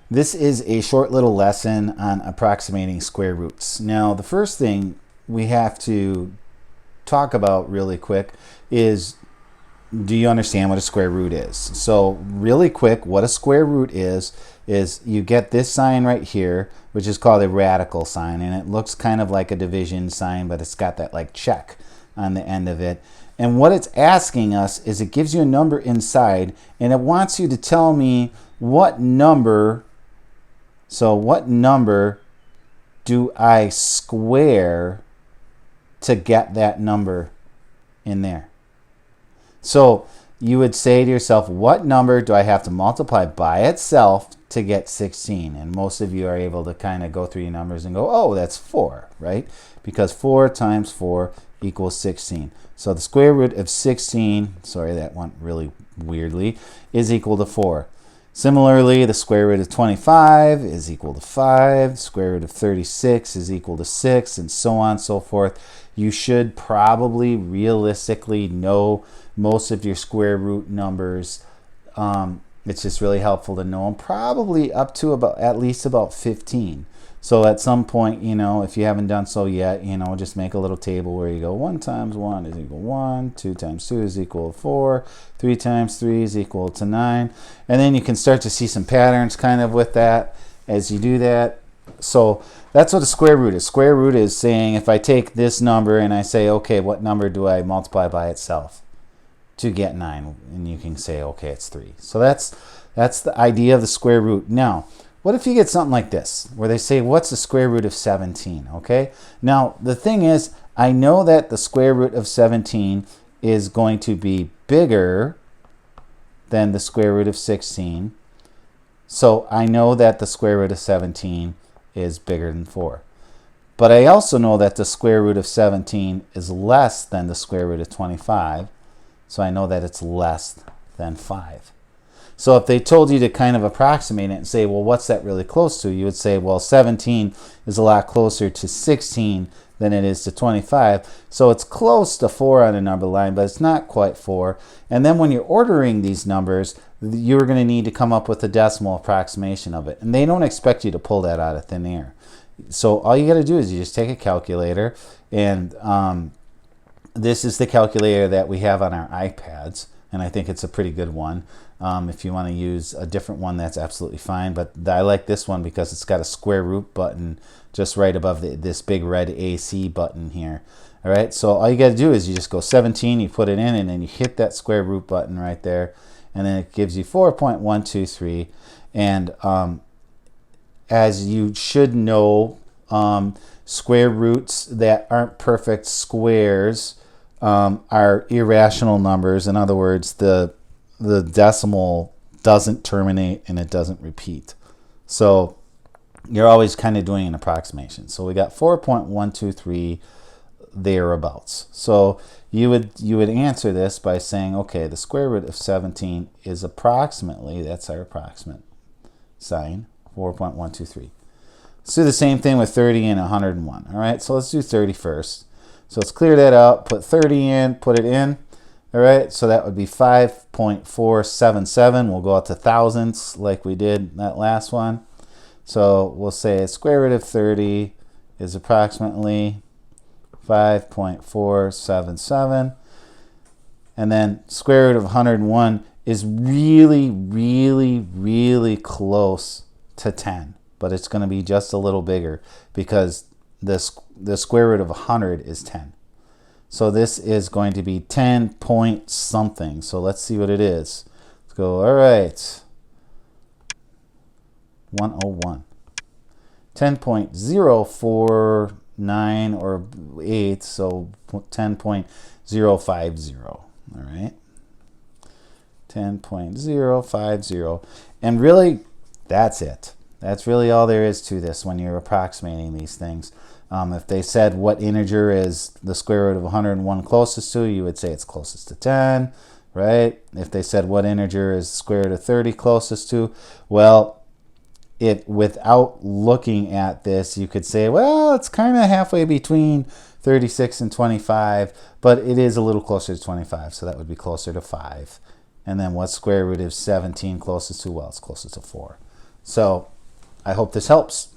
This is a short little lesson on approximating square roots. Now, the first thing we have to talk about really quick is, do you understand what a square root is? So really quick, what a square root is you get this sign right here, which is called a radical sign, and it looks kind of like a division sign, but it's got that like check on the end of it. And what it's asking us is, it gives you a number inside, and it wants you to tell me what number. So what number do I square to get that number in there? So you would say to yourself, what number do I have to multiply by itself to get 16? And most of you are able to kind of go through your numbers and go, oh, that's 4, right? Because 4 times 4 equals 16. So the square root of 16, sorry, that went really weirdly, is equal to 4. Similarly, the square root of 25 is equal to 5. The square root of 36 is equal to 6, and so on and so forth. You should probably realistically know most of your square root numbers. It's just really helpful to know them, probably up to at least about 15. So at some point, if you haven't done so yet, just make a little table where you go 1 times 1 is equal to 1, 2 times 2 is equal to 4, 3 times 3 is equal to 9. And then you can start to see some patterns kind of with that as you do that. So that's what a square root is. Square root is saying, if I take this number and I say, okay, what number do I multiply by itself to get 9? And you can say, okay, it's 3. So that's the idea of the square root. Now, what if you get something like this, where they say, what's the square root of 17? Okay. Now, the thing is, I know that the square root of 17 is going to be bigger than the square root of 16. So I know that the square root of 17 is bigger than 4. But I also know that the square root of 17 is less than the square root of 25. So I know that it's less than 5. So if they told you to kind of approximate it and say, well, what's that really close to? You would say, well, 17 is a lot closer to 16 than it is to 25. So it's close to 4 on a number line, but it's not quite 4. And then when you're ordering these numbers, you're going to need to come up with a decimal approximation of it. And they don't expect you to pull that out of thin air. So all you got to do is you just take a calculator, and this is the calculator that we have on our iPads, and I think it's a pretty good one. If you want to use a different one, that's absolutely fine. But I like this one because it's got a square root button just right above this big red AC button here. All right, so all you got to do is you just go 17, you put it in, and then you hit that square root button right there, and then it gives you 4.123. And as you should know, square roots that aren't perfect squares are irrational numbers. In other words, the decimal doesn't terminate and it doesn't repeat. So you're always kind of doing an approximation. So we got 4.123 thereabouts. So you would answer this by saying, okay, the square root of 17 is approximately, that's our approximate sign, 4.123. Let's do the same thing with 30 and 101. All right, so let's do 30 first. So let's clear that out, put 30 in, put it in. All right, so that would be 5.477. We'll go out to thousandths like we did that last one. So we'll say square root of 30 is approximately 5.477. And then square root of 101 is really, really, really close to 10. But it's going to be just a little bigger because the square root of 100 is 10. So this is going to be 10 point something. So let's see what it is. Let's go, all right. 101. 10.049 or 8, so 10.050. All right. 10.050. And really, that's it. That's really all there is to this when you're approximating these things. If they said what integer is the square root of 101 closest to, you would say it's closest to 10, right? If they said what integer is the square root of 30 closest to, well, without looking at this, you could say, well, it's kind of halfway between 36 and 25, but it is a little closer to 25, so that would be closer to 5. And then what's square root of 17 closest to? Well, it's closest to 4. So I hope this helps.